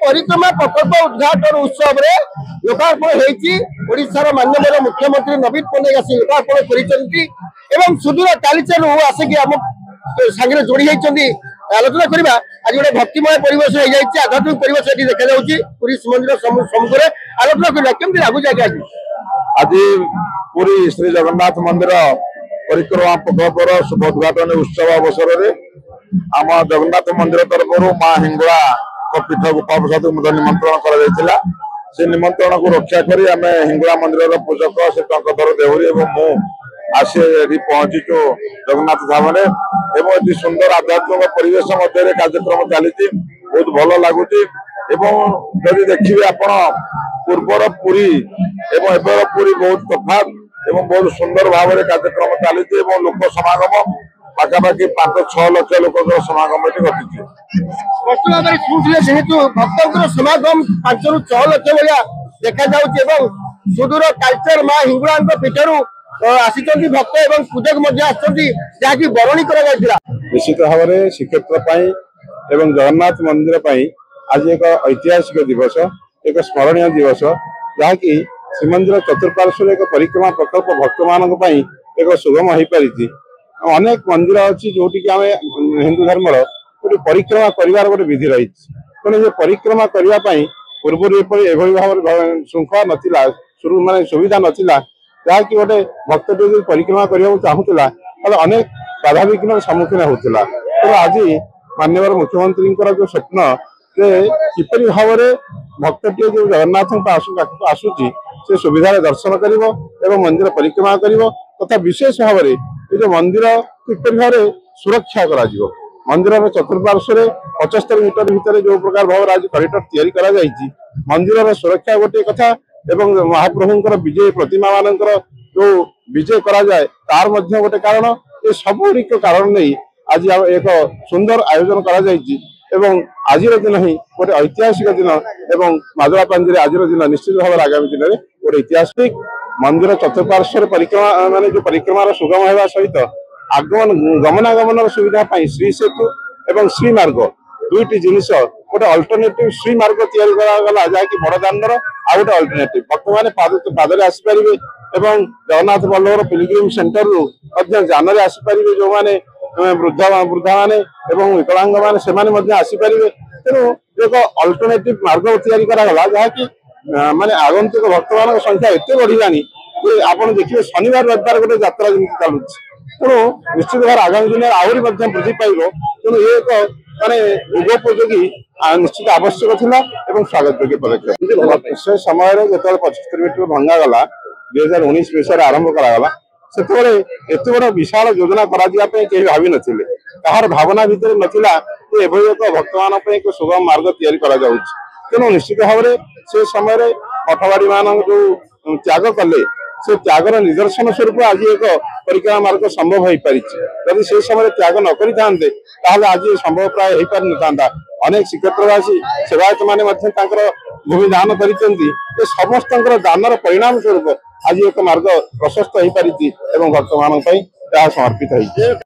परिक्रमा प्रकल्प उद्घाटन उत्सव रे लोकार्पण होईची ओडिशार माननीय मुख्यमंत्री नवीन पट्टनायक आसी लोकार्पण कर सुदूर तालीचर आसिक आम सागर जोड़ी आलोचना करवा आज गोटे भक्तिमय परिवेश हो जाए आध्यात्मिक परिवेश ये देखा जाऊँगी पुरी श्रीमंदिर सम्मुख में आलोचना करवा केमती लगुच आज आज पुरी श्री जगन्नाथ मंदिर परिक्रमा प्रकल्पर शुभ उद्घाटन उत्सव अवसर में आम जगन्नाथ मंदिर तरफ माँ हिंगुला पीठ गोपाल प्रसाद निमंत्रण कर से निमंत्रण को रक्षा कर आम हिंगुला मंदिर पूजक से टंकधर देहुरी मु आसी पहुंचीचु जगन्नाथ धाम ये सुंदर आध्यात्मिक परिवेश मध्य कार्यक्रम चली बहुत भल लगुच जदि देखिए आपण पूर्वर पुरी एवं पुरी बहुत तफात बहुत सुंदर भाव में कार्यक्रम चली लोक समागम पाखापाखि 5-6 लाख लोक समागम घटी जेहेतु भक्तों समागम 5-6 लाख भाया देखा जाऊँ सुदूर कल्चर माँ हिंगुला पीठर आसी भक्त एवं पूजक जहाँकि बरणी कर निश्चित भाव में श्रीक्षेत्र एवं जगन्नाथ मंदिर आज एक ऐतिहासिक दिवस एक स्मरणीय दिवस जहाँकि श्रीमंदिर चतुर्पार्श्व एक परिक्रमा प्रकल्प भक्त मान एक सुगम हो पारी अनेक मंदिर अच्छी जोटि आम हिंदू धर्म गोटे परिक्रमा कर गोटे विधि रही तेणु परिक्रमा करने पूर्व एभली भाव श्रृंखला नाला मानने सुविधा नाला जहाँकि गोटे भक्त परिक्रमा करने चाहूला अनेक बाधा विघ्न सम्मुखीन होता तेणु आज माननीय मुख्यमंत्री जो स्वप्न जे किपरि भाव में भक्तटी जो जगन्नाथ आसूची से सुविधा दर्शन कर मंदिर परिक्रमा कर तथा विशेष भाव में जो मंदिर किपरि भाव सुरक्षा कर मंदिर चतुर्पार्श्व 75 मीटर भितर जो प्रकार भाव आज कॉरिडोर तैयारी मंदिर सुरक्षा गोटे कथा एवं महाप्रभुंकर विजय प्रतिमा मानकर जो विजय करा जाए तार मध्य गोटे कारण ये सबुक कारण नहीं आज एक सुंदर आयोजन करा एवं आज दिन ही गोटे ऐतिहासिक दिन एवं मादला पांजी आज दिन निश्चित भाव आगामी दिन में गोटे ऐतिहासिक मंदिर चतुर्पार्श्व परिक्रमा मान जो परिक्रमा सुगम होगा सहित आगमन गमनागमन सुविधा श्री सेतु एवं श्री मार्ग दुईटी जिनिस गोटे अल्टरनेटिव श्री मार्ग तैयारी करागला जहाँकि बड़दानर आ गोटे अल्टरनेटिव भक्त मैंने पादरे आसीपारे एवं जगन्नाथ बल्लभर पिलग्रिम सेंटर रु जान आसीपारे जो मैंने वृद्धा मैंने विकलांग मैंने आसीपारे तेणु एक अल्टरनेटिव मार्ग तैयारी करागला जहाँकि माने आगंतुक भक्त मान संख्या एत बढ़ानी आप देखिए शनिवार रविवार गोटे यात्रा जमी चलुँ तेणु निश्चित भाव आगामी दिन आहरी वृद्धि पाइब तेणु ये एक माने युगोपयोगी निश्चित आवश्यक थिला एवं स्वागत योग्य पदक्षेप से समय जो 75 मीटर भंगागला 2019 विषय आरंभ करागला से एत बड़ विशाल योजना कहीं भावी नथिले ताहार भावना भितर नथिला एभली एक भक्त मान एक सुगम मार्ग तैयारी करा जाउछि तेणु निश्चित भाव में से समय मठवाड़ी मान जो त्याग कले से त्यागर निदर्शन स्वरूप आज एक परिक्रमा मार्ग संभव हो पारी जदि से समय त्याग न करते आज संभव प्राय हो पारि न अनेक श्रीक्षेत्रवासी सेवायत मैंने भूमि दान कर समस्त दानर परिणाम स्वरूप आज एक मार्ग प्रशस्त हो पारी भक्त मान समर्पित हो।